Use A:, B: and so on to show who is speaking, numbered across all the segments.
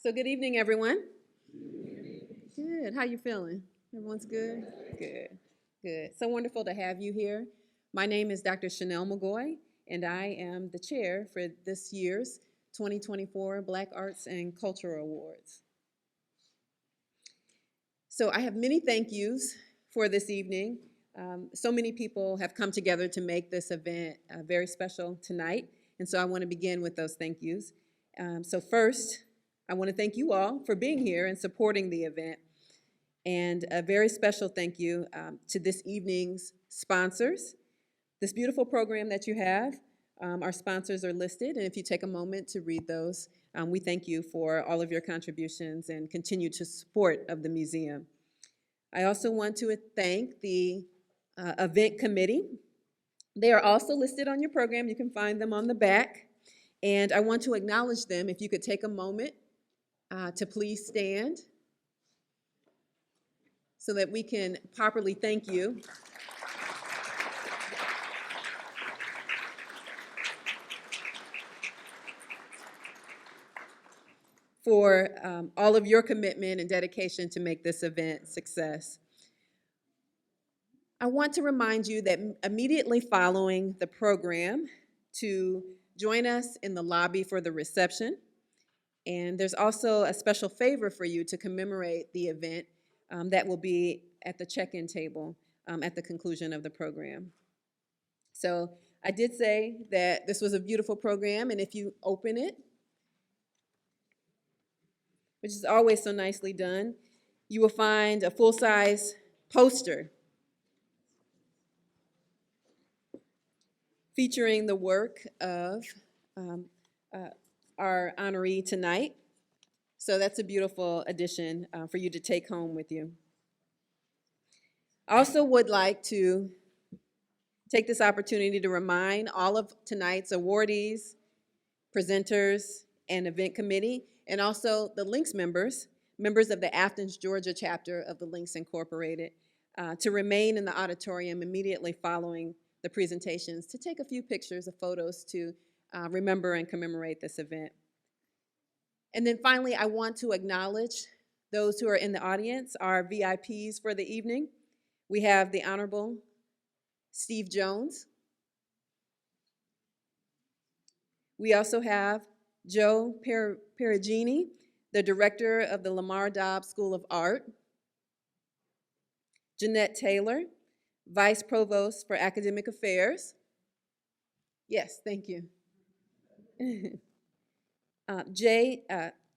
A: So good evening, everyone. Good. How you feeling? Everyone's good? Good. Good. So wonderful to have you here. My name is Dr. Chanel McGoy, and I am the chair for this year's 2024 Black Arts and Cultural Awards. So I have many thank yous for this evening. So many people have come together to make this event very special tonight, and so I want to begin with those thank yous. So first, I want to thank you all for being here and supporting the event. And a very special thank you to this evening's sponsors. This beautiful program that you have, our sponsors are listed, and if you take a moment to read those, we thank you for all of your contributions and continued support of the museum. I also want to thank the event committee. They are also listed on your program. You can find them on the back. And I want to acknowledge them. If you could take a moment to please stand so that we can properly thank you. For all of your commitment and dedication to make this event a success. I want to remind you that immediately following the program to join us in the lobby for the reception. And there's also a special favor for you to commemorate the event that will be at the check-in table at the conclusion of the program. So I did say that this was a beautiful program, and if you open it, which is always so nicely done, you will find a full-size poster featuring the work of our honoree tonight. So that's a beautiful addition for you to take home with you. I also would like to take this opportunity to remind all of tonight's awardees, presenters, and event committee, and also the Lynx members of the Athens, Georgia chapter of the Lynx Incorporated, to remain in the auditorium immediately following the presentations to take a few pictures of photos to remember and commemorate this event. And then finally, I want to acknowledge those who are in the audience, our VIPs for the evening. We have the Honorable Steve Jones. We also have Joe Perugini, the director of the Lamar Dobbs School of Art. Jeanette Taylor, Vice Provost for Academic Affairs. Yes, thank you.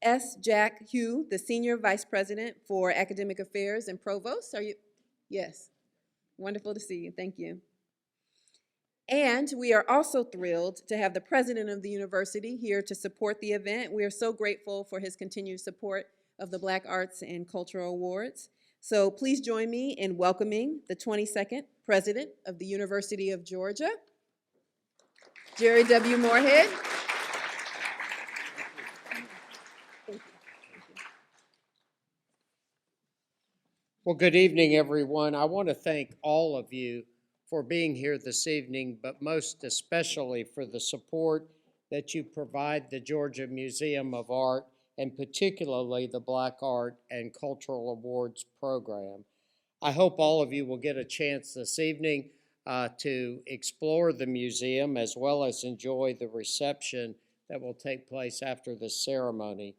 A: S. Jack Hugh, the Senior Vice President for Academic Affairs and Provost. Are you? Yes. Wonderful to see you. Thank you. And we are also thrilled to have the president of the university here to support the event. We are so grateful for his continued support of the Black Arts and Cultural Awards. So please join me in welcoming the 22nd president of the University of Georgia, Jerry W. Moorhead.
B: Well, good evening, everyone. I want to thank all of you for being here this evening, but most especially for the support that you provide the Georgia Museum of Art, and particularly the Black Art and Cultural Awards program. I hope all of you will get a chance this evening to explore the museum as well as enjoy the reception that will take place after the ceremony.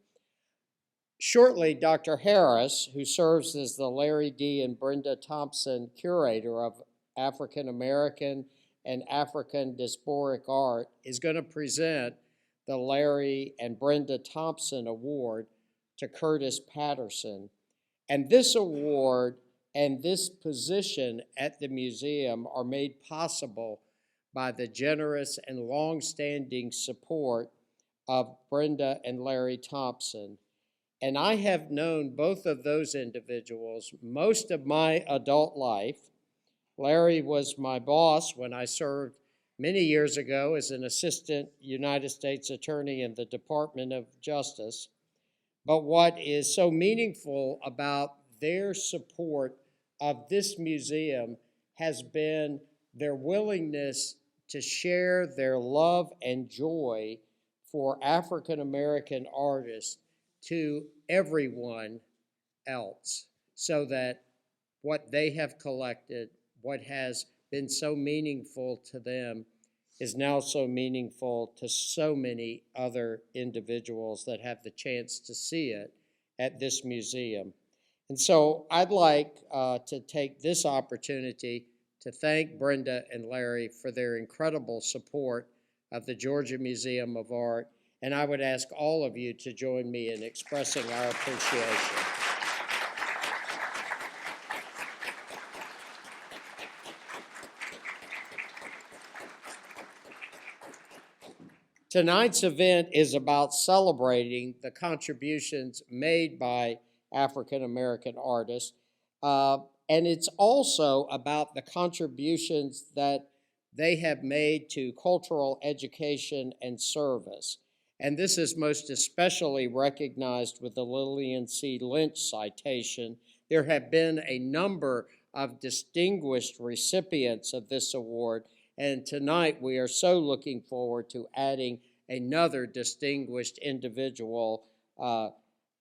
B: Shortly, Dr. Harris, who serves as the Larry D. and Brenda Thompson Curator of African American and African Diasporic Art, is going to present the Larry and Brenda Thompson Award to Curtis Patterson. And this award and this position at the museum are made possible by the generous and long-standing support of Brenda and Larry Thompson. And I have known both of those individuals most of my adult life. Larry was my boss when I served many years ago as an assistant United States attorney in the Department of Justice. But what is so meaningful about their support of this museum has been their willingness to share their love and joy for African American artists to everyone else, so that what they have collected, what has been so meaningful to them, is now so meaningful to so many other individuals that have the chance to see it at this museum. And so I'd like to take this opportunity to thank Brenda and Larry for their incredible support of the Georgia Museum of Art, and I would ask all of you to join me in expressing our appreciation. Tonight's event is about celebrating the contributions made by African American artists, and it's also about the contributions that they have made to cultural education and service. And this is most especially recognized with the Lillian C. Lynch Citation. There have been a number of distinguished recipients of this award, and tonight we are so looking forward to adding another distinguished individual,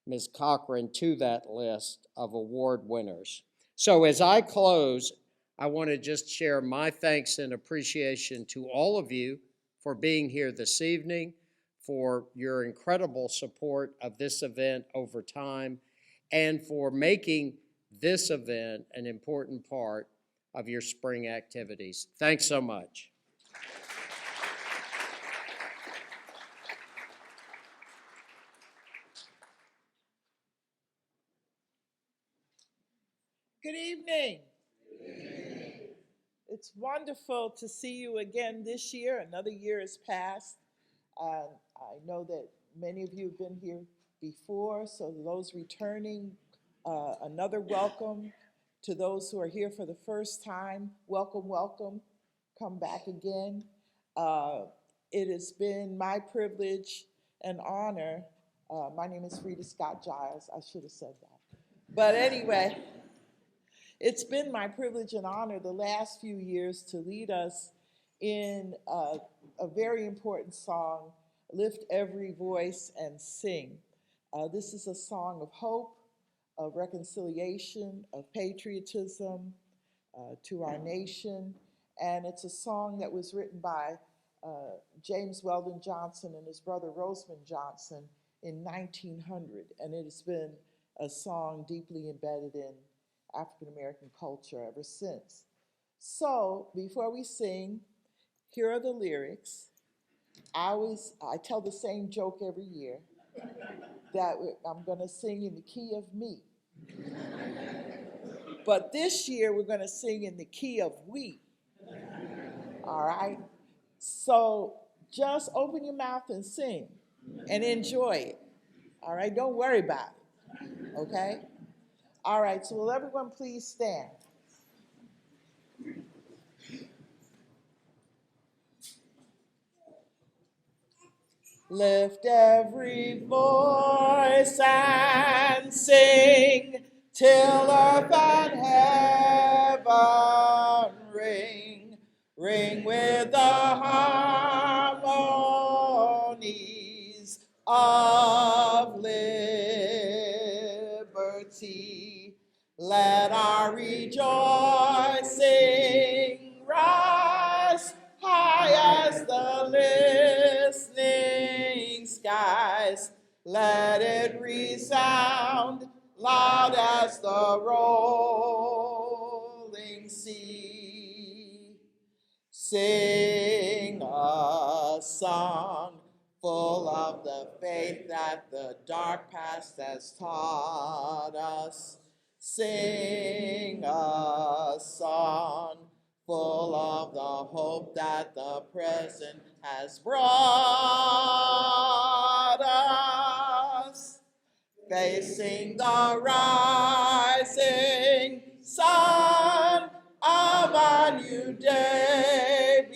B: Ms. Cochran, to that list of award winners. So as I close, I want to just share my thanks and appreciation to all of you for being here this evening, for your incredible support of this event over time, and for making this event an important part of your spring activities. Thanks so much.
C: Good evening. It's wonderful to see you again this year. Another year has passed. I know that many of you have been here before, so those returning, another welcome. To those who are here for the first time, welcome, welcome. Come back again. It has been my privilege and honor. My name is Frida Scott Giles. I should have said that. But anyway, it's been my privilege and honor the last few years to lead us in a very important song, Lift Every Voice and Sing. This is a song of hope, of reconciliation, of patriotism to our nation. And it's a song that was written by James Weldon Johnson and his brother Rosamond Johnson in 1900. And it has been a song deeply embedded in African American culture ever since. So before we sing, here are the lyrics. I tell the same joke every year that I'm going to sing in the key of me. But this year we're going to sing in the key of we. All right? So just open your mouth and sing and enjoy it. All right? Don't worry about it. Okay? All right, so will everyone please stand? Lift every voice and sing till earth and heaven ring, ring with the harmonies of liberty. Let our rejoicing rise high as the listening skies. Let it resound loud as the rolling sea. Sing a song full of the faith that the dark past has taught us. Sing a song full of the hope that the present has brought us. Facing the rising sun of a new day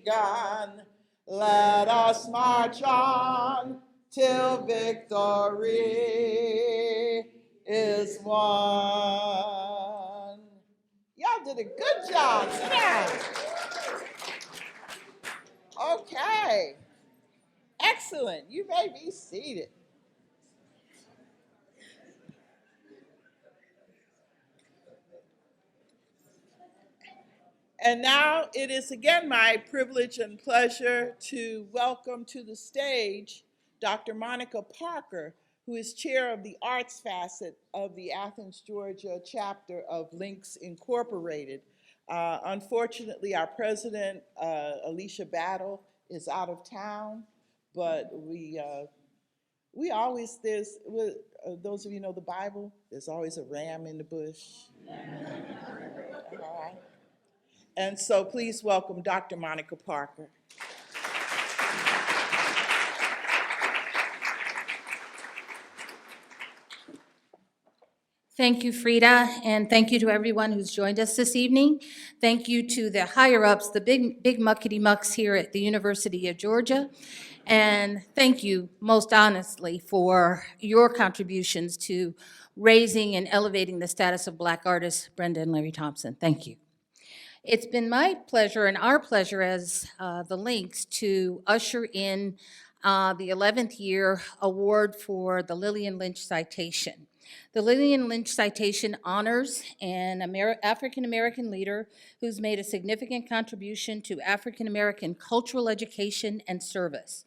C: begun, let us march on till victory is won. Y'all did a good job. Sit down. Okay. Excellent. You may be seated. And now it is again my privilege and pleasure to welcome to the stage Dr. Monica Parker, who is chair of the arts facet of the Athens, Georgia chapter of Lynch Incorporated. Unfortunately, our president, Alicia Battle, is out of town, but we always, those of you know the Bible, there's always a ram in the bush. All right. And so please welcome Dr. Monica Parker.
D: Thank you, Frida, and thank you to everyone who's joined us this evening. Thank you to the higher-ups, the big muckety-mucks here at the University of Georgia. And thank you, most honestly, for your contributions to raising and elevating the status of Black artists, Brenda and Larry Thompson. Thank you. It's been my pleasure and our pleasure as the Lynx to usher in the 11th year award for the Lillian Lynch Citation. The Lillian Lynch Citation honors an African-American leader who's made a significant contribution to African-American cultural education and service.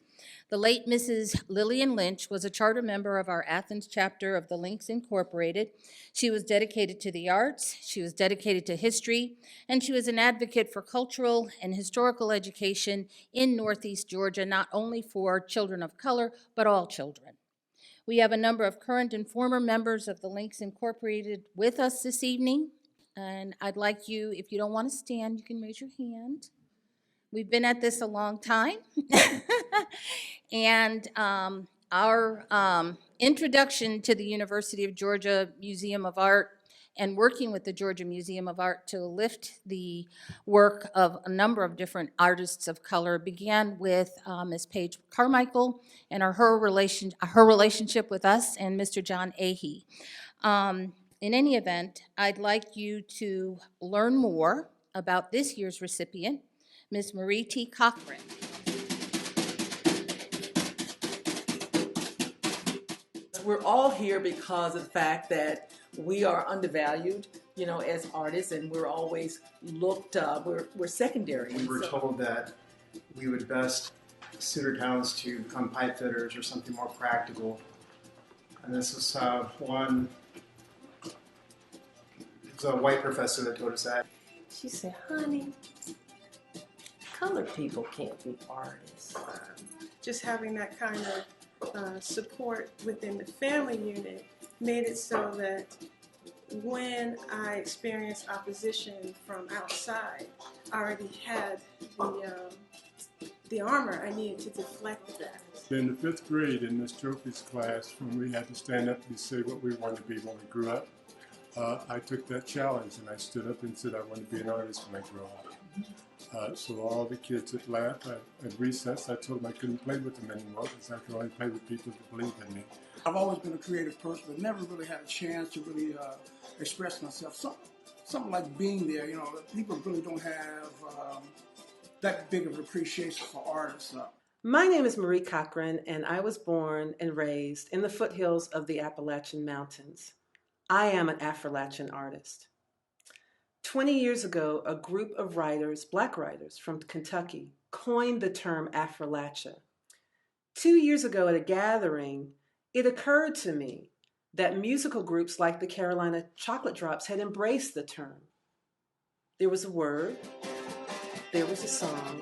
D: The late Mrs. Lillian Lynch was a charter member of our Athens chapter of the Lynch Incorporated. She was dedicated to the arts, she was dedicated to history, and she was an advocate for cultural and historical education in Northeast Georgia, not only for children of color, but all children. We have a number of current and former members of the Lynch Incorporated with us this evening, and I'd like you, if you don't want to stand, you can raise your hand. We've been at this a long time. And our introduction to the University of Georgia Museum of Art and working with the Georgia Museum of Art to lift the work of a number of different artists of color began with Ms. Paige Carmichael and her relationship with us and Mr. John Ahee. In any event, I'd like you to learn more about this year's recipient, Ms. Marie T. Cochran.
E: We're all here because of the fact that we are undervalued, you know, as artists, and we're always looked, we're secondary.
F: We were told that we would best suit our talents to become pipe fitters or something more practical. And this was one, it was a white professor that told us that.
G: She said, honey, colored people can't be artists.
H: Just having that kind of support within the family unit made it so that when I experienced opposition from outside, I already had the armor I needed to deflect that.
I: In the 5th grade in Miss Trophy's class, when we had to stand up and say what we wanted to be when we grew up, I took that challenge and I stood up and said I want to be an artist when I grow up. So all the kids that laughed at recess, I told them I couldn't play with them anymore because I could only play with people that believed in me.
J: I've always been a creative person, but never really had a chance to really express myself. Something like being there, you know, people really don't have that big of an appreciation for artists.
G: My name is Marie Cochran, and I was born and raised in the foothills of the Appalachian Mountains. I am an Appalachian artist. 20 years ago, a group of writers, Black writers from Kentucky, coined the term Appalachia. 2 years ago at a gathering, it occurred to me that musical groups like the Carolina Chocolate Drops had embraced the term. There was a word, there was a song,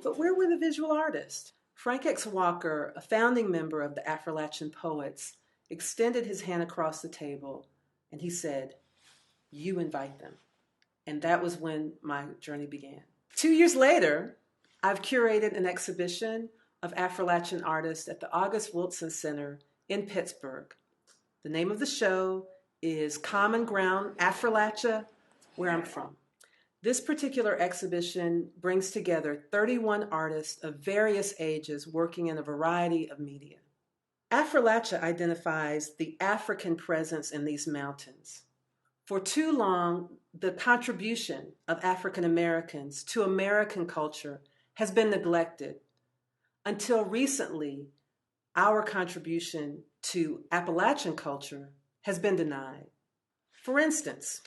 G: but where were the visual artists? Frank X. Walker, a founding member of the Appalachian Poets, extended his hand across the table and he said, "You invite them." And that was when my journey began. 2 years later, I've curated an exhibition of Appalachian artists at the August Wilson Center in Pittsburgh. The name of the show is Common Ground Appalachia, Where I'm From. This particular exhibition brings together 31 artists of various ages working in a variety of media. Appalachia identifies the African presence in these mountains. For too long, the contribution of African Americans to American culture has been neglected. Until recently, our contribution to Appalachian culture has been denied. For instance,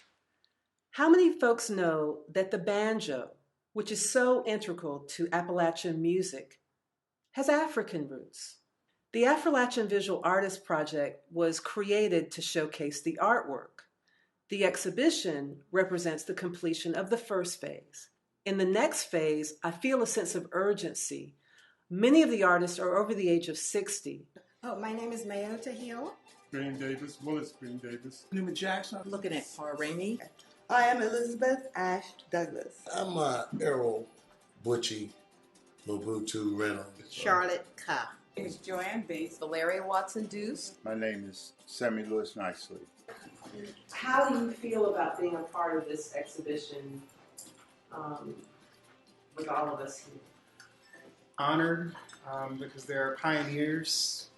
G: How many folks know that the banjo, which is so integral to Appalachian music, has African roots? The Appalachian Visual Artists Project was created to showcase the artwork. The exhibition represents the completion of the first phase. In the next phase, I feel a sense of urgency. Many of the artists are over the age of 60.
K: Oh, my name is Mayota Hill.
I: Green Davis, Willis Green Davis.
J: Newman Jackson.
E: Looking at Par Ramey.
K: I am Elizabeth Ash Douglas.
L: I'm Errol Butchie Mobutu Reynolds.
K: Charlotte Ka.
M: My name is Joanne Bates. Valeria Watson Deuce.
N: My name is Sammy Lewis Nicely.
G: How do you feel about being a part of this exhibition with all of us here?
F: Honored because they're pioneers.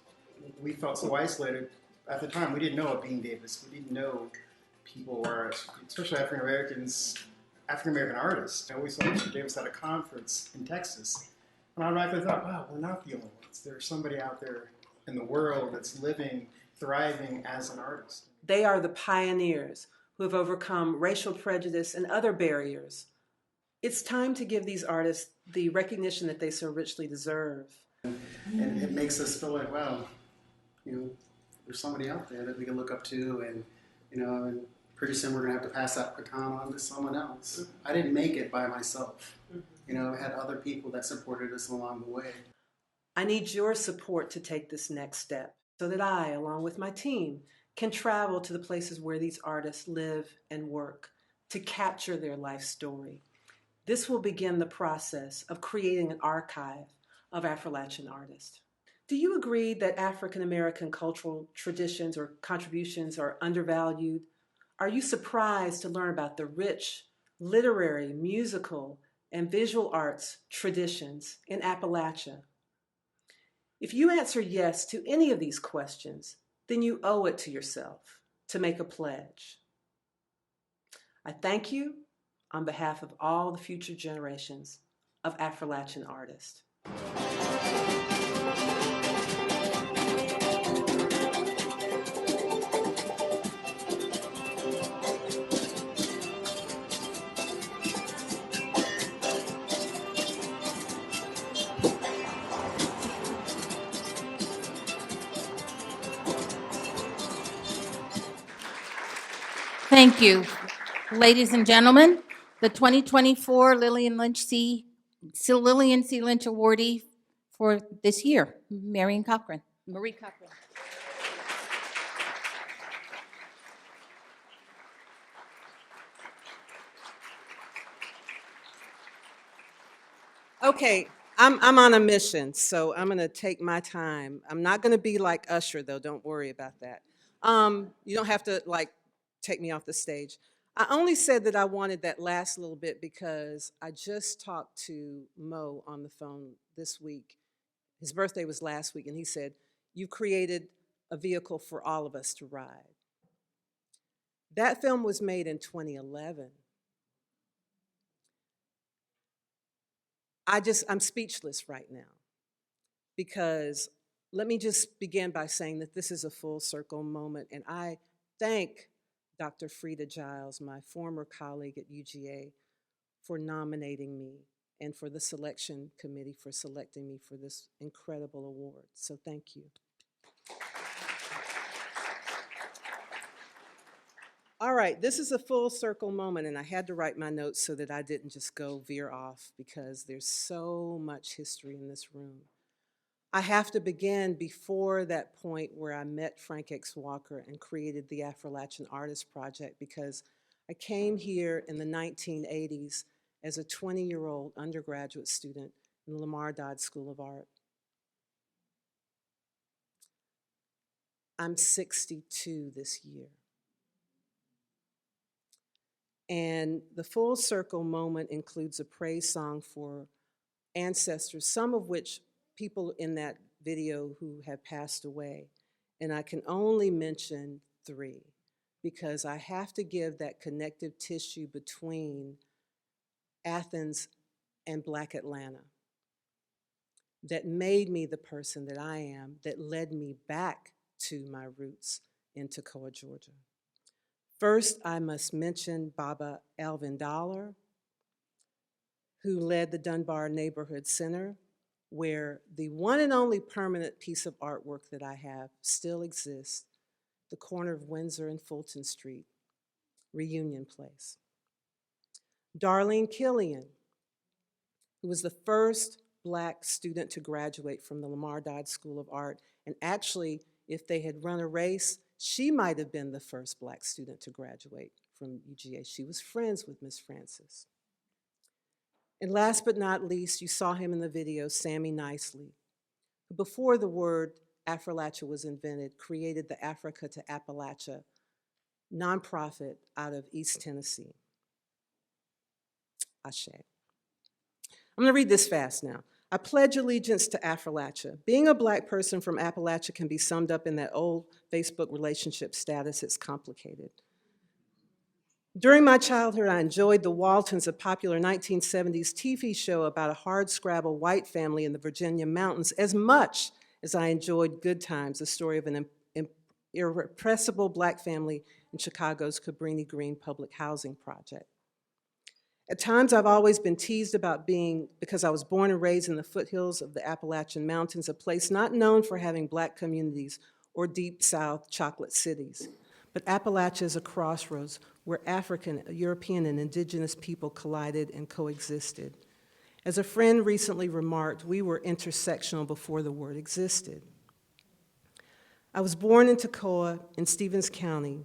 F: We felt so isolated at the time. We didn't know of Bean Davis. We didn't know people were, especially African American artists. I always saw Mr. Davis at a conference in Texas, and I automatically thought, wow, we're not the only ones. There's somebody out there in the world that's living, thriving as an artist.
G: They are the pioneers who have overcome racial prejudice and other barriers. It's time to give these artists the recognition that they so richly deserve.
F: And it makes us feel like, wow, there's somebody out there that we can look up to, and and pretty soon we're gonna have to pass that baton on to someone else. I didn't make it by myself. I had other people that supported us along the way.
G: I need your support to take this next step so that I, along with my team, can travel to the places where these artists live and work to capture their life story. This will begin the process of creating an archive of Appalachian artists. Do you agree that African American cultural traditions or contributions are undervalued? Are you surprised to learn about the rich literary, musical, and visual arts traditions in Appalachia? If you answer yes to any of these questions, then you owe it to yourself to make a pledge. I thank you on behalf of all the future generations of Appalachian artists.
D: Thank you. Ladies and gentlemen, the 2024 Lillian C. Lynch awardee for this year, Marie Cochran.
G: Okay, I'm on a mission, so I'm gonna take my time. I'm not gonna be like Usher, though, don't worry about that. You don't have to take me off the stage. I only said that I wanted that last little bit because I just talked to Mo on the phone this week. His birthday was last week, and he said, "You created a vehicle for all of us to ride." That film was made in 2011. I'm speechless right now because let me just begin by saying that this is a full circle moment, and I thank Dr. Frida Giles, my former colleague at UGA, for nominating me and for the selection committee for selecting me for this incredible award. So thank you. All right, this is a full circle moment, and I had to write my notes so that I didn't just go veer off because there's so much history in this room. I have to begin before that point where I met Frank X. Walker and created the Appalachian Artists Project, because I came here in the 1980s as a 20-year-old undergraduate student in the Lamar Dodd School of Art. I'm 62 this year. And the full circle moment includes a praise song for ancestors, some of which people in that video who have passed away. And I can only mention 3 because I have to give that connective tissue between Athens and Black Atlanta that made me the person that I am, that led me back to my roots in Toccoa, Georgia. First, I must mention Baba Alvin Dollar, who led the Dunbar Neighborhood Center, where the one and only permanent piece of artwork that I have still exists, the corner of Windsor and Fulton Street, Reunion Place. Darlene Killian, who was the first Black student to graduate from the Lamar Dodd School of Art, and actually, if they had run a race, she might have been the first Black student to graduate from UGA. She was friends with Miss Francis. And last but not least, you saw him in the video, Sammy Nicely, who before the word Affrilacha was invented, created the Africa to Appalachia nonprofit out of East Tennessee. Ashe. I'm gonna read this fast now. I pledge allegiance to Affrilacha. Being a Black person from Appalachia can be summed up in that old Facebook relationship status. It's complicated. During my childhood, I enjoyed The Waltons, a popular 1970s TV show about a hardscrabble white family in the Virginia mountains, as much as I enjoyed Good Times, the story of an irrepressible Black family in Chicago's Cabrini Green public housing project. At times, I've always been teased about being, because I was born and raised in the foothills of the Appalachian Mountains, a place not known for having Black communities or deep South chocolate cities. But Appalachia is a crossroads where African, European, and indigenous people collided and coexisted. As a friend recently remarked, we were intersectional before the word existed. I was born in Toccoa in Stevens County.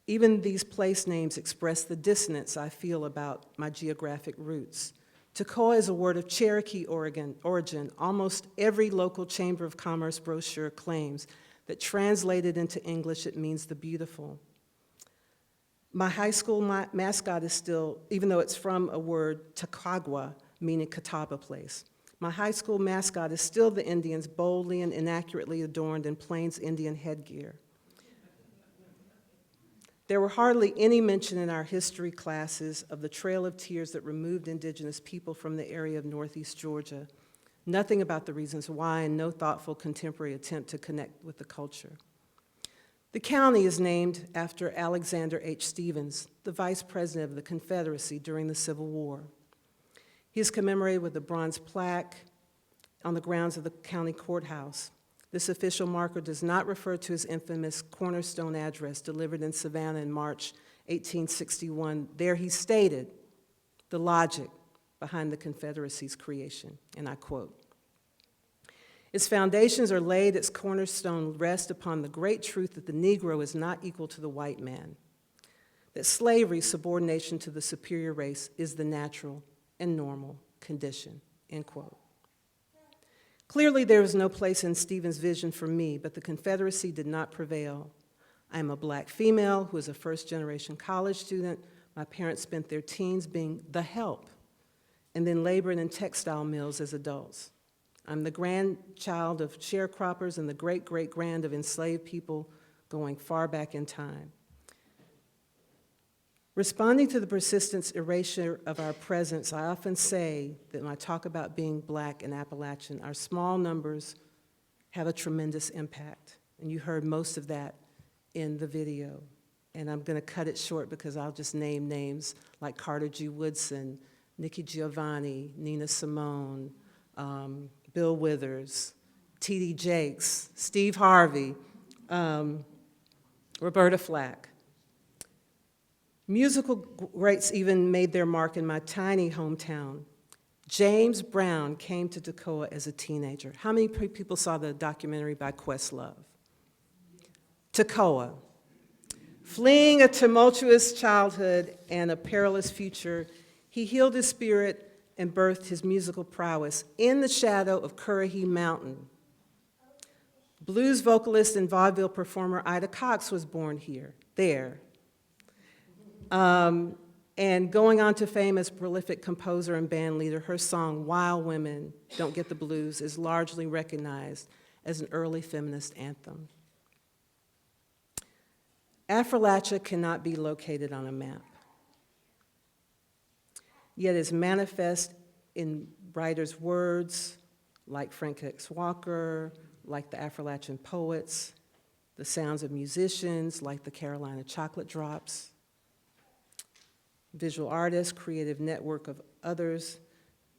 G: Even these place names express the dissonance I feel about my geographic roots. Toccoa is a word of Cherokee origin. Almost every local Chamber of Commerce brochure claims that translated into English, it means the beautiful. My high school mascot is still, even though it's from a word, Tacagua, meaning Catawba Place. My high school mascot is still the Indians boldly and inaccurately adorned in Plains Indian headgear. There were hardly any mention in our history classes of the Trail of Tears that removed indigenous people from the area of Northeast Georgia. Nothing about the reasons why, and no thoughtful contemporary attempt to connect with the culture. The county is named after Alexander H. Stephens, the vice president of the Confederacy during the Civil War. He is commemorated with a bronze plaque on the grounds of the county courthouse. This official marker does not refer to his infamous cornerstone address delivered in Savannah in March 1861. There he stated the logic behind the Confederacy's creation, and I quote, "Its foundations are laid, its cornerstone rests upon the great truth that the Negro is not equal to the white man, that slavery, subordination to the superior race, is the natural and normal condition," end quote. Clearly, there was no place in Stephen's vision for me, but the Confederacy did not prevail. I am a Black female who is a first-generation college student. My parents spent their teens being the help and then laboring in textile mills as adults. I'm the grandchild of sharecroppers and the great-great-grand of enslaved people going far back in time. Responding to the persistent erasure of our presence, I often say that when I talk about being Black and Appalachian, our small numbers have a tremendous impact. And you heard most of that in the video. And I'm going to cut it short because I'll just name names like Carter G. Woodson, Nikki Giovanni, Nina Simone, Bill Withers, T.D. Jakes, Steve Harvey, Roberta Flack. Musical greats even made their mark in my tiny hometown. James Brown came to Toccoa as a teenager. How many people saw the documentary by Questlove? Toccoa. Fleeing a tumultuous childhood and a perilous future, he healed his spirit and birthed his musical prowess in the shadow of Currahee Mountain. Blues vocalist and vaudeville performer Ida Cox was born there. And going on to fame as prolific composer and band leader, her song, Wild Women Don't Get the Blues, is largely recognized as an early feminist anthem. Affrilacha cannot be located on a map, yet is manifest in writers' words, like Frank X. Walker, like the Affrilachian poets, the sounds of musicians like the Carolina Chocolate Drops, visual artists, creative network of others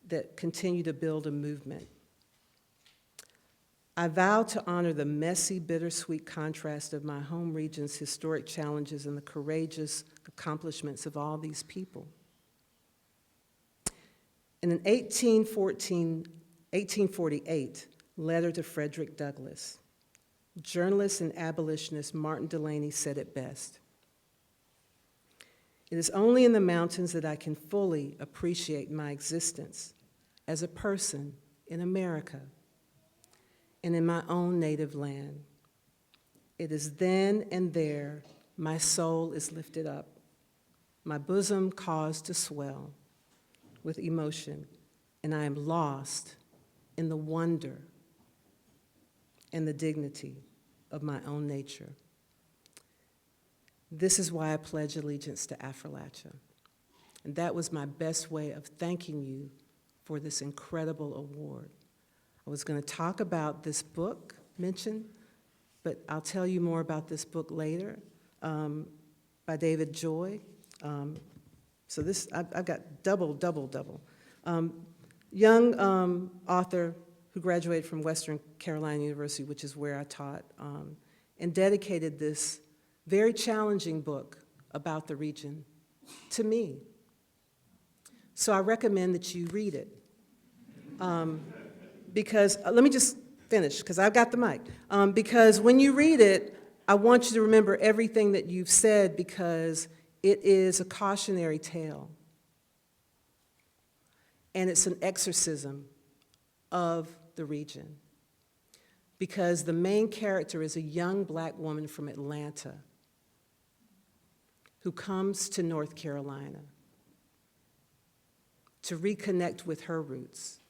G: that continue to build a movement. I vow to honor the messy, bittersweet contrast of my home region's historic challenges and the courageous accomplishments of all these people. In an 1848 letter to Frederick Douglass, journalist and abolitionist Martin Delany said it best. It is only in the mountains that I can fully appreciate my existence as a person in America and in my own native land. It is then and there my soul is lifted up, my bosom caused to swell with emotion, and I am lost in the wonder and the dignity of my own nature. This is why I pledge allegiance to Appalachia. And that was my best way of thanking you for this incredible award. I was going to talk about this book mentioned, but I'll tell you more about this book later by David Joy. So this, I've got double. Young author who graduated from Western Carolina University, which is where I taught, and dedicated this very challenging book about the region to me. So I recommend that you read it. Because, let me just finish, because I've got the mic. Because when you read it, I want you to remember everything that you've said, because it is a cautionary tale. And it's an exorcism of the region. Because the main character is a young black woman from Atlanta who comes to North Carolina to reconnect with her roots.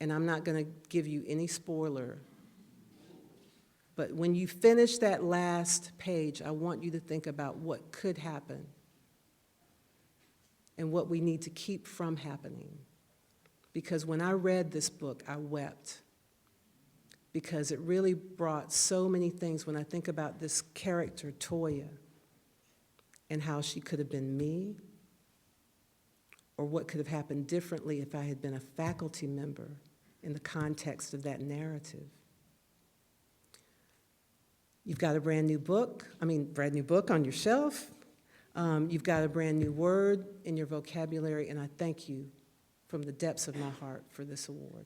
G: And I'm not going to give you any spoiler, but when you finish that last page, I want you to think about what could happen and what we need to keep from happening. Because when I read this book, I wept, because it really brought so many things when I think about this character, Toya, and how she could have been me, or what could have happened differently if I had been a faculty member in the context of that narrative. You've got a brand new book on your shelf. You've got a brand new word in your vocabulary, and I thank you from the depths of my heart for this award.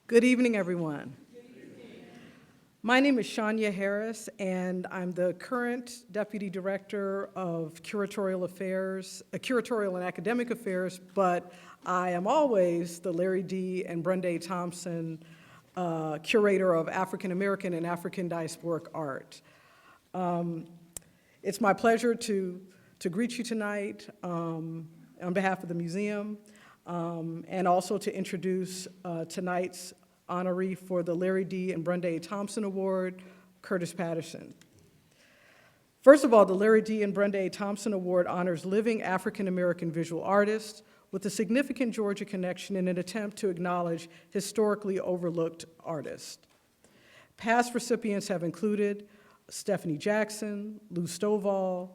O: Good evening, everyone. My name is Shania Harris, and I'm the current Deputy Director of Curatorial and Academic Affairs, but I am always the Larry D. and Brenda Thompson Curator of African American and African Diasporic Art. It's my pleasure to greet you tonight on behalf of the museum, and also to introduce tonight's honoree for the Larry D. and Brenda A. Thompson Award, Curtis Patterson. First of all, the Larry D. and Brenda A. Thompson Award honors living African-American visual artists with a significant Georgia connection in an attempt to acknowledge historically overlooked artists. Past recipients have included Stephanie Jackson, Lou Stovall,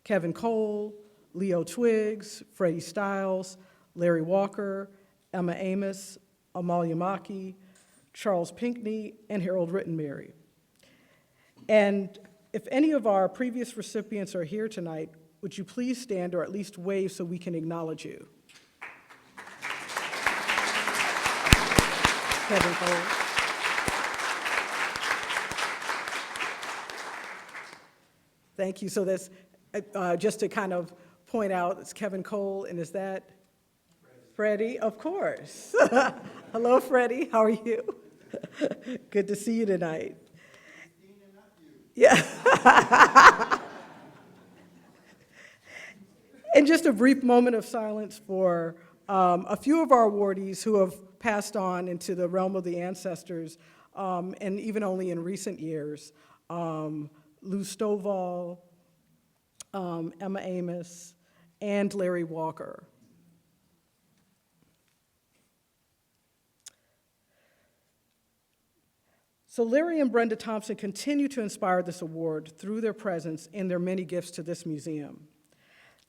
O: Kevin Cole, Leo Twiggs, Freddie Stiles, Larry Walker, Emma Amos, Amalia Maki, Charles Pinckney, and Harold Rittenberry. And if any of our previous recipients are here tonight, would you please stand or at least wave so we can acknowledge you? Kevin Cole. Thank you. So that's just to kind of point out it's Kevin Cole, and is that Freddie? Of course. Hello, Freddie. How are you? Good to see you tonight. Yeah. And just a brief moment of silence for a few of our awardees who have passed on into the realm of the ancestors, and even only in recent years. Lou Stovall, Emma Amos, and Larry Walker. So Larry and Brenda Thompson continue to inspire this award through their presence and their many gifts to this museum.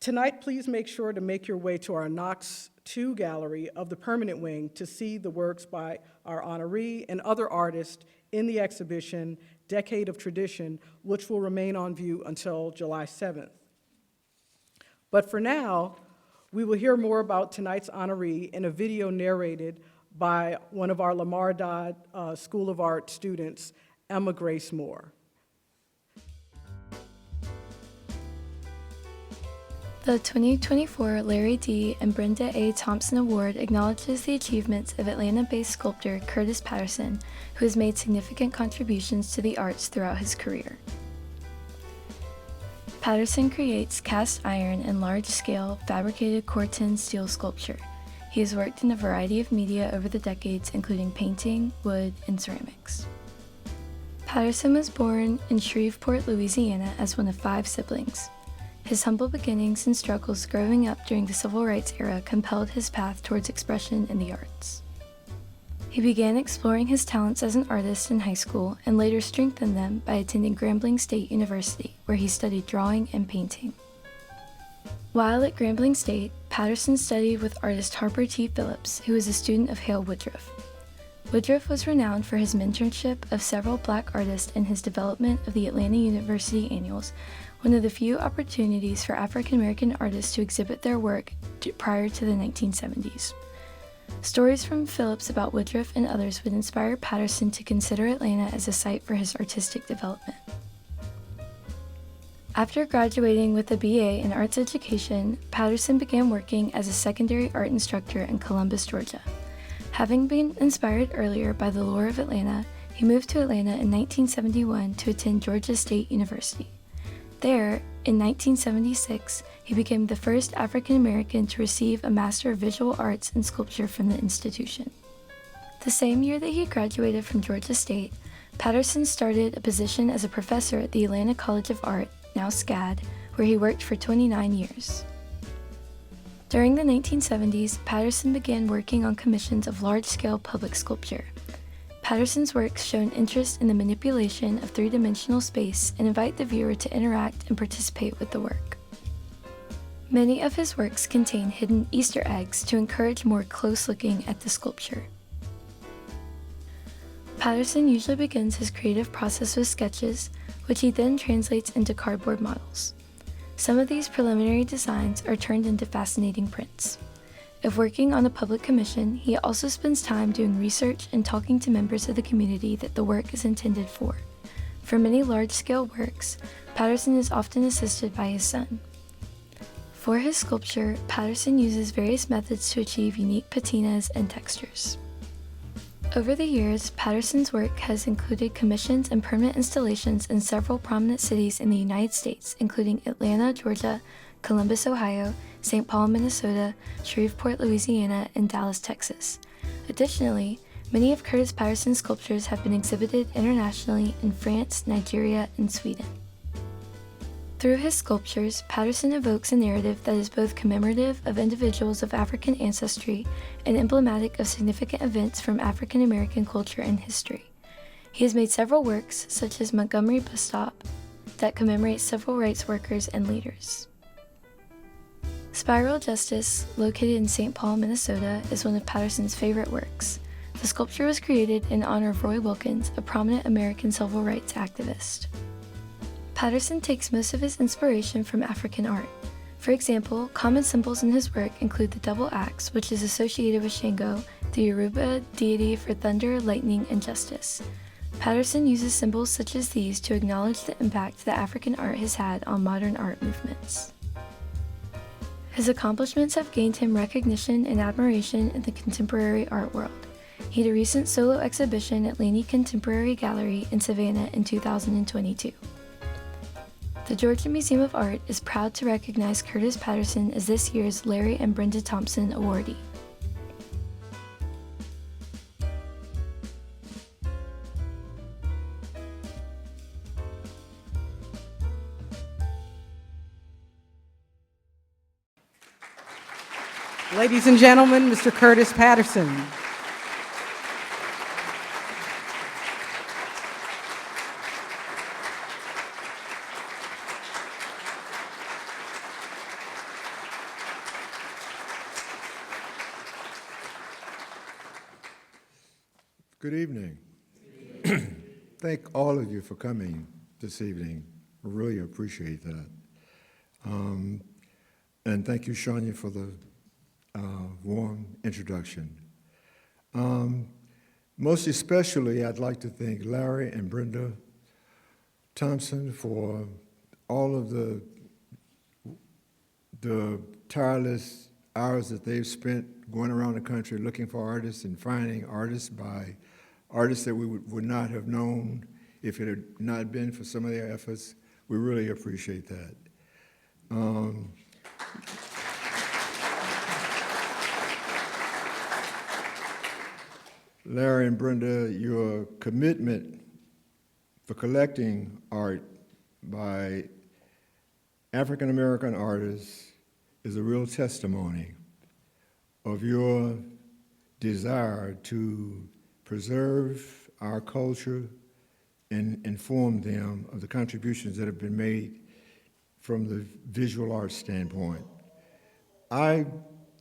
O: Tonight, please make sure to make your way to our Knox 2 gallery of the permanent wing to see the works by our honoree and other artists in the exhibition, Decade of Tradition, which will remain on view until July 7th. But for now, we will hear more about tonight's honoree in a video narrated by one of our Lamar Dodd School of Art students, Emma Grace Moore.
P: The 2024 Larry D. and Brenda A. Thompson Award acknowledges the achievements of Atlanta-based sculptor Curtis Patterson, who has made significant contributions to the arts throughout his career. Patterson creates cast iron and large-scale fabricated Cochran steel sculpture. He has worked in a variety of media over the decades, including painting, wood, and ceramics. Patterson was born in Shreveport, Louisiana, as one of 5 siblings. His humble beginnings and struggles growing up during the Civil Rights era compelled his path towards expression in the arts. He began exploring his talents as an artist in high school and later strengthened them by attending Grambling State University, where he studied drawing and painting. While at Grambling State, Patterson studied with artist Harper T. Phillips, who was a student of Hale Woodruff. Woodruff was renowned for his mentorship of several black artists and his development of the Atlanta University Annuals, one of the few opportunities for African American artists to exhibit their work prior to the 1970s. Stories from Phillips about Woodruff and others would inspire Patterson to consider Atlanta as a site for his artistic development. After graduating with a BA in arts education, Patterson began working as a secondary art instructor in Columbus, Georgia. Having been inspired earlier by the lore of Atlanta, he moved to Atlanta in 1971 to attend Georgia State University. There, in 1976, he became the first African American to receive a Master of Visual Arts in Sculpture from the institution. The same year that he graduated from Georgia State, Patterson started a position as a professor at the Atlanta College of Art, now SCAD, where he worked for 29 years. During the 1970s, Patterson began working on commissions of large-scale public sculpture. Patterson's works show an interest in the manipulation of three-dimensional space and invite the viewer to interact and participate with the work. Many of his works contain hidden Easter eggs to encourage more close looking at the sculpture. Patterson usually begins his creative process with sketches, which he then translates into cardboard models. Some of these preliminary designs are turned into fascinating prints. If working on a public commission, he also spends time doing research and talking to members of the community that the work is intended for. For many large-scale works, Patterson is often assisted by his son. For his sculpture, Patterson uses various methods to achieve unique patinas and textures. Over the years, Patterson's work has included commissions and permanent installations in several prominent cities in the United States, including Atlanta, Georgia, Columbus, Ohio, St. Paul, Minnesota, Shreveport, Louisiana, and Dallas, Texas. Additionally, many of Curtis Patterson's sculptures have been exhibited internationally in France, Nigeria, and Sweden. Through his sculptures, Patterson evokes a narrative that is both commemorative of individuals of African ancestry and emblematic of significant events from African American culture and history. He has made several works, such as Montgomery Bus Stop, that commemorate civil rights workers and leaders. Spiral Justice, located in St. Paul, Minnesota, is one of Patterson's favorite works. The sculpture was created in honor of Roy Wilkins, a prominent American civil rights activist. Patterson takes most of his inspiration from African art. For example, common symbols in his work include the double axe, which is associated with Shango, the Yoruba deity for thunder, lightning, and justice. Patterson uses symbols such as these to acknowledge the impact that African art has had on modern art movements. His accomplishments have gained him recognition and admiration in the contemporary art world. He had a recent solo exhibition at Laney Contemporary Gallery in Savannah in 2022. The Georgia Museum of Art is proud to recognize Curtis Patterson as this year's Larry and Brenda Thompson awardee.
O: Ladies and gentlemen, Mr. Curtis Patterson.
Q: Good evening. Thank all of you for coming this evening. I really appreciate that. And thank you, Shania, for the warm introduction. Most especially, I'd like to thank Larry and Brenda Thompson for all of the tireless hours that they've spent going around the country looking for artists and finding artists by artists that we would not have known if it had not been for some of their efforts. We really appreciate that. Larry and Brenda, your commitment for collecting art by African American artists is a real testimony of your desire to preserve our culture and inform them of the contributions that have been made from the visual arts standpoint. I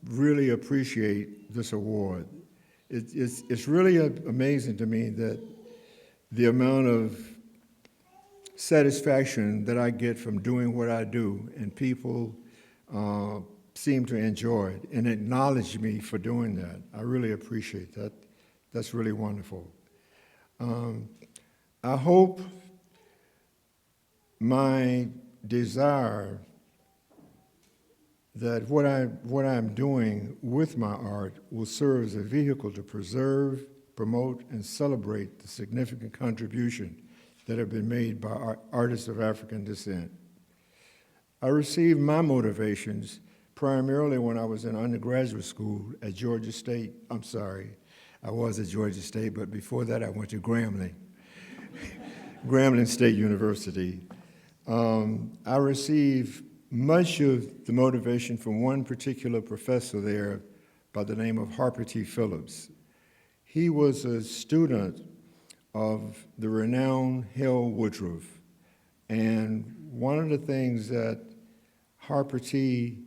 Q: really appreciate this award. It's really amazing to me that the amount of satisfaction that I get from doing what I do, and people seem to enjoy it and acknowledge me for doing that. I really appreciate that. That's really wonderful. I hope my desire that what I'm doing with my art will serve as a vehicle to preserve, promote, and celebrate the significant contribution that have been made by artists of African descent. I received my motivations primarily when I was in undergraduate school at Georgia State. I'm sorry, I was at Georgia State, but before that I went to Grambling, Grambling State University. I received much of the motivation from one particular professor there by the name of Harper T. Phillips. He was a student of the renowned Hale Woodruff. And one of the things that Harper T.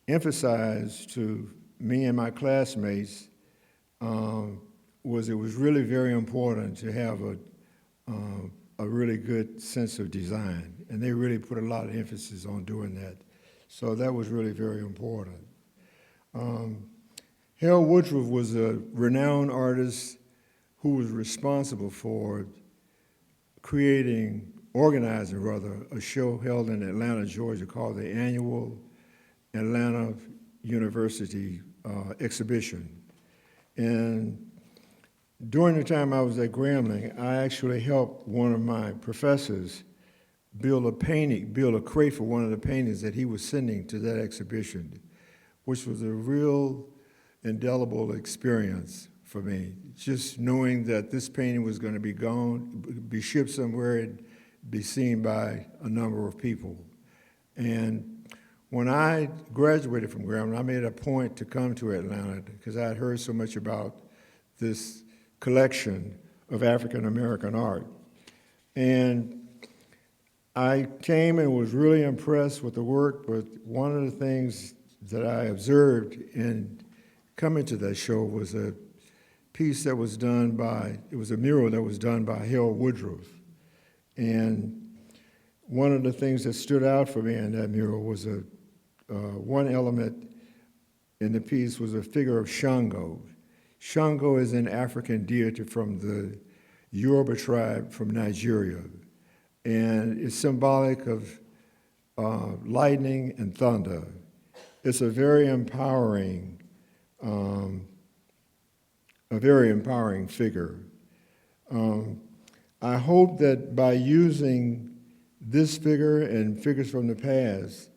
Q: emphasized to me and my classmates was it was really very important to have a really good sense of design. And they really put a lot of emphasis on doing that. So that was really very important. Hale Woodruff was a renowned artist who was responsible for organizing a show held in Atlanta, Georgia called the Annual Atlanta University Exhibition. And during the time I was at Grambling, I actually helped one of my professors build a crate for one of the paintings that he was sending to that exhibition, which was a real indelible experience for me. Just knowing that this painting was going to be shipped somewhere and be seen by a number of people. And when I graduated from Grambling, I made a point to come to Atlanta because I had heard so much about this collection of African American art. And I came and was really impressed with the work, but one of the things that I observed in coming to that show was a piece that was done by, it was a mural that was done by Hale Woodruff. And one of the things that stood out for me in that mural was one element in the piece was a figure of Shango. Shango is an African deity from the Yoruba tribe from Nigeria. And it's symbolic of lightning and thunder. It's a very empowering figure. I hope that by using this figure and figures from the past,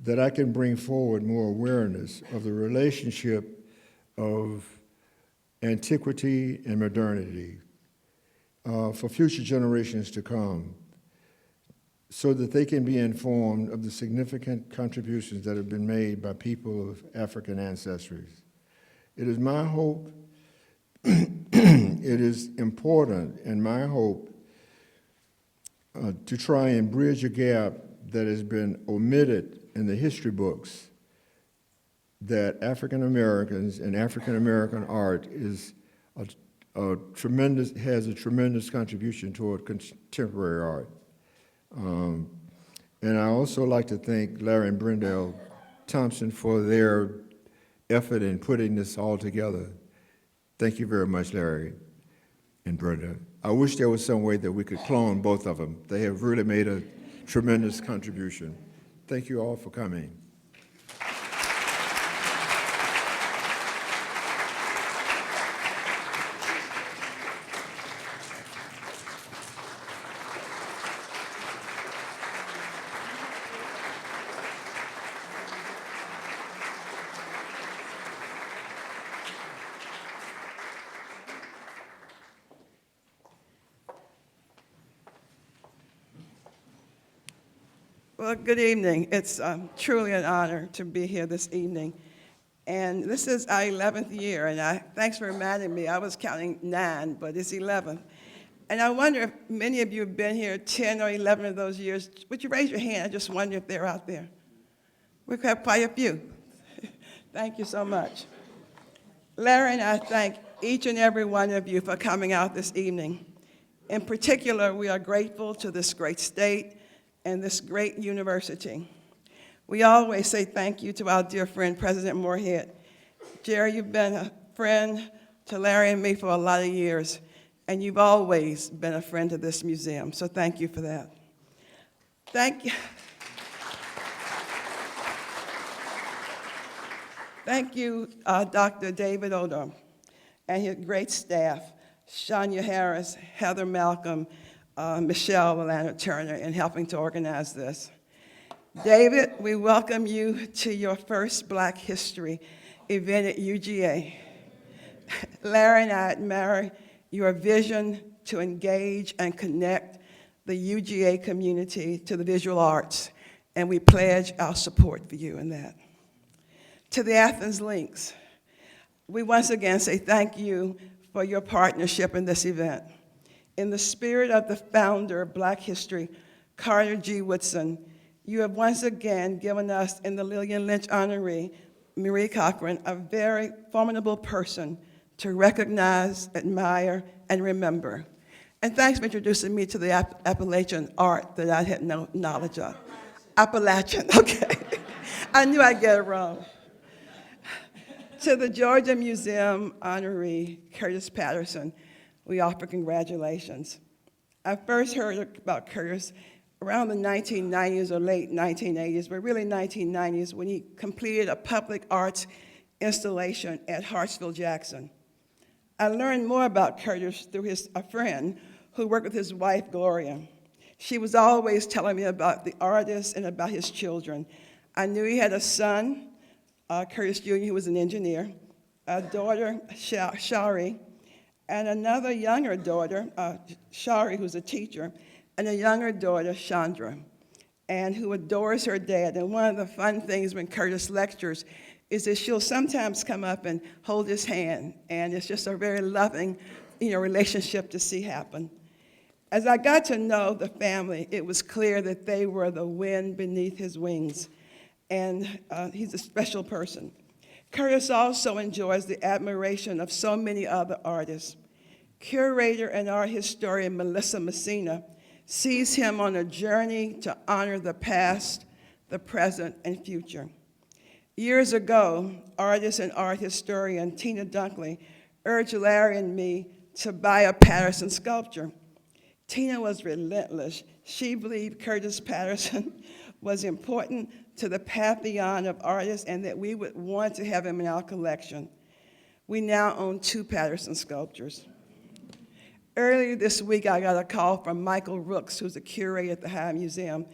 Q: that I can bring forward more awareness of the relationship of antiquity and modernity for future generations to come, so that they can be informed of the significant contributions that have been made by people of African ancestries. It is my hope, it is important and my hope to try and bridge a gap that has been omitted in the history books, that African Americans and African American art is has a tremendous contribution toward contemporary art. And I also like to thank Larry and Brenda Thompson for their effort in putting this all together. Thank you very much, Larry and Brenda. I wish there was some way that we could clone both of them. They have really made a tremendous contribution. Thank you all for coming.
R: Well, good evening. It's truly an honor to be here this evening. And this is our 11th year, and thanks for reminding me. I was counting 9, but it's 11. And I wonder if many of you have been here 10 or 11 of those years. Would you raise your hand? I just wonder if they're out there. We have quite a few. Thank you so much. Larry and I thank each and every one of you for coming out this evening. In particular, we are grateful to this great state and this great university. We always say thank you to our dear friend, President Moorhead. Jerry, you've been a friend to Larry and me for a lot of years, and you've always been a friend to this museum, so thank you for that. Thank you. Thank you, Dr. David Odom and his great staff, Shania Harris, Heather Malcolm, Michelle Alana Turner, in helping to organize this. David, we welcome you to your first Black History event at UGA. Larry and I admire your vision to engage and connect the UGA community to the visual arts, and we pledge our support for you in that. To the Athens Lynx, we once again say thank you for your partnership in this event. In the spirit of the founder of Black History, Carter G. Woodson, you have once again given us in the Lillian Lynch honoree, Marie Cochran, a very formidable person to recognize, admire, and remember. And thanks for introducing me to the Appalachian art that I had no knowledge of. Appalachian, okay. I knew I'd get it wrong. To the Georgia Museum honoree, Curtis Patterson, we offer congratulations. I first heard about Curtis around the 1990s or late 1980s, but really 1990s, when he completed a public arts installation at Hartsfield-Jackson. I learned more about Curtis through a friend who worked with his wife, Gloria. She was always telling me about the artist and about his children. I knew he had a son, Curtis Jr., who was an engineer, a daughter, Shari, and another younger daughter, Shari, who's a teacher, and a younger daughter, Chandra, and who adores her dad. And one of the fun things when Curtis lectures is that she'll sometimes come up and hold his hand, and it's just a very loving, relationship to see happen. As I got to know the family, it was clear that they were the wind beneath his wings, and he's a special person. Curtis also enjoys the admiration of so many other artists. Curator and art historian Melissa Messina sees him on a journey to honor the past, the present, and future. Years ago, artist and art historian Tina Dunkley urged Larry and me to buy a Patterson sculpture. Tina was relentless. She believed Curtis Patterson was important to the pantheon of artists and that we would want to have him in our collection. We now own 2 Patterson sculptures. Earlier this week, I got a call from Michael Rooks, who's a curator at the High Museum.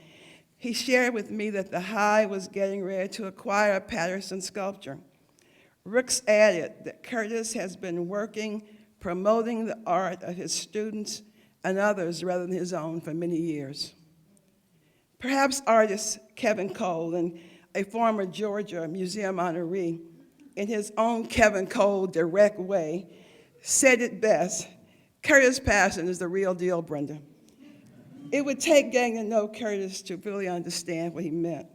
R: He shared with me that the High was getting ready to acquire a Patterson sculpture. Rooks added that Curtis has been working, promoting the art of his students and others rather than his own for many years. Perhaps artist Kevin Cole, and a former Georgia Museum honoree, in his own Kevin Cole direct way, said it best: Curtis Patterson is the real deal, Brenda. It would take getting to know Curtis to really understand what he meant.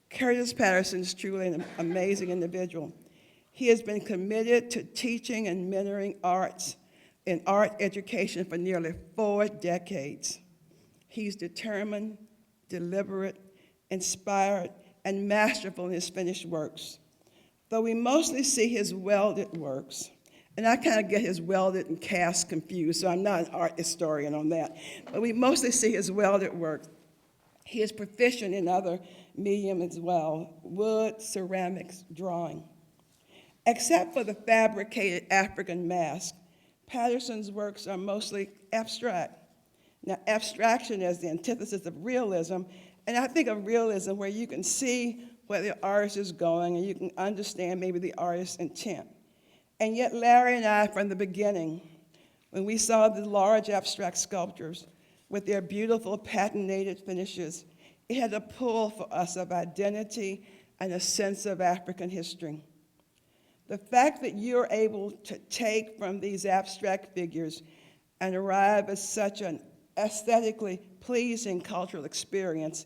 R: Curtis Patterson is truly an amazing individual. He has been committed to teaching and mentoring arts and art education for nearly 4 decades. He's determined, deliberate, inspired, and masterful in his finished works. Though we mostly see his welded works, and I kind of get his welded and cast confused, so I'm not an art historian on that, but we mostly see his welded work. He is proficient in other mediums as well: wood, ceramics, drawing. Except for the fabricated African mask, Patterson's works are mostly abstract. Now, abstraction is the antithesis of realism, and I think of realism where you can see where the artist is going and you can understand maybe the artist's intent. And yet Larry and I, from the beginning, when we saw the large abstract sculptures with their beautiful patinated finishes, it had a pull for us of identity and a sense of African history. The fact that you're able to take from these abstract figures and arrive at such an aesthetically pleasing cultural experience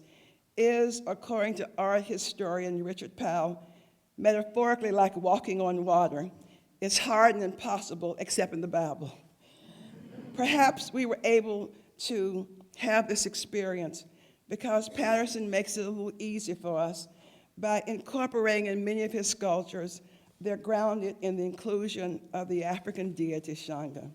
R: is, according to art historian Richard Powell, metaphorically like walking on water. It's hard and impossible except in the Bible. Perhaps we were able to have this experience because Patterson makes it a little easier for us by incorporating in many of his sculptures. They're grounded in the inclusion of the African deity Shanga.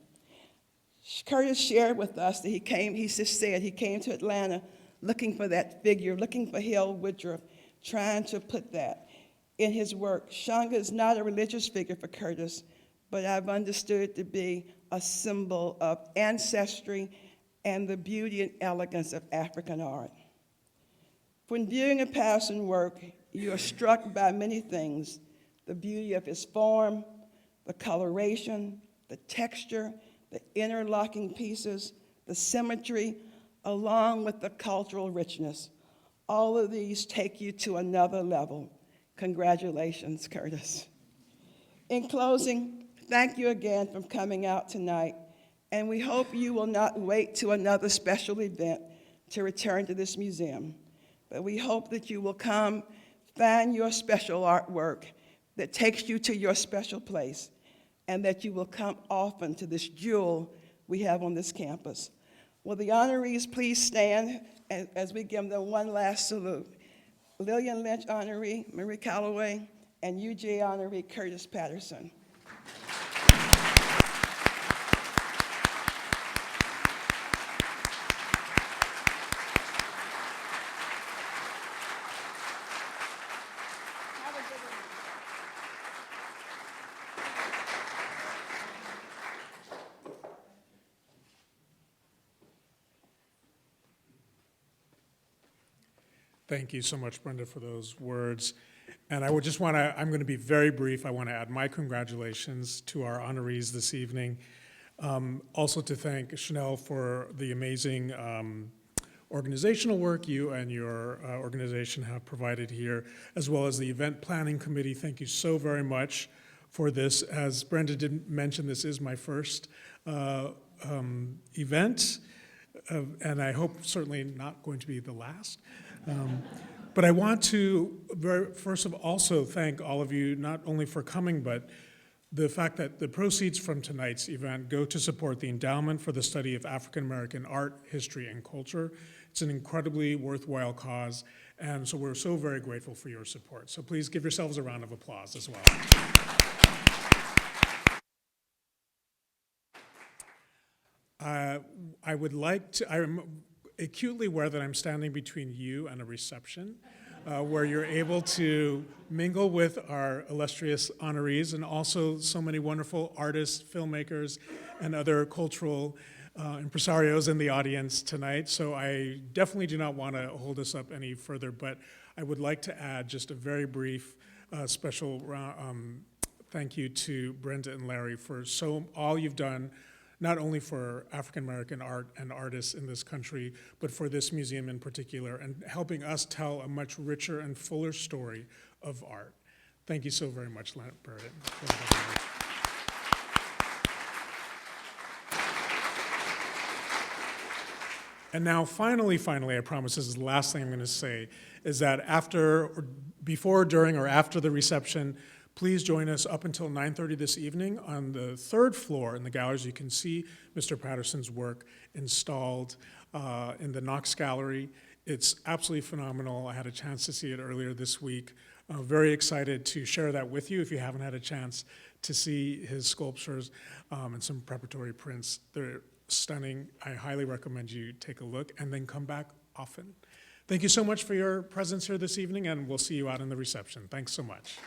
R: Curtis shared with us that he came to Atlanta looking for that figure, looking for Hale Woodruff, trying to put that in his work. Shanga is not a religious figure for Curtis, but I've understood it to be a symbol of ancestry and the beauty and elegance of African art. When viewing a Patterson work, you are struck by many things: the beauty of his form, the coloration, the texture, the interlocking pieces, the symmetry, along with the cultural richness. All of these take you to another level. Congratulations, Curtis. In closing, thank you again for coming out tonight, and we hope you will not wait to another special event to return to this museum, but we hope that you will come find your special artwork that takes you to your special place, and that you will come often to this jewel we have on this campus. Will the honorees please stand as we give them one last salute? Lillian Lynch honoree, Marie Calloway, and UJ honoree, Curtis Patterson.
S: Thank you so much, Brenda, for those words. And I would just want to, I'm going to be very brief. I want to add my congratulations to our honorees this evening. Also to thank Chanel for the amazing organizational work you and your organization have provided here, as well as the event planning committee. Thank you so very much for this. As Brenda did mention, this is my first event, and I hope certainly not going to be the last. But I want to first of all also thank all of you, not only for coming, but the fact that the proceeds from tonight's event go to support the Endowment for the Study of African American Art, History, and Culture. It's an incredibly worthwhile cause, and so we're so very grateful for your support. So please give yourselves a round of applause as well. I would like to, acutely aware that I'm standing between you and a reception where you're able to mingle with our illustrious honorees and also so many wonderful artists, filmmakers, and other cultural impresarios in the audience tonight. So I definitely do not want to hold us up any further, but I would like to add just a very brief special thank you to Brenda and Larry for all you've done, not only for African American art and artists in this country, but for this museum in particular, and helping us tell a much richer and fuller story of art. Thank you so very much, Brenda. And now, finally, I promise this is the last thing I'm going to say, is that before, during, or after the reception, please join us up until 9:30 this evening on the third floor in the galleries. You can see Mr. Patterson's work installed in the Knox Gallery. It's absolutely phenomenal. I had a chance to see it earlier this week. Very excited to share that with you if you haven't had a chance to see his sculptures and some preparatory prints. They're stunning. I highly recommend you take a look and then come back often. Thank you so much for your presence here this evening, and we'll see you out in the reception. Thanks so much.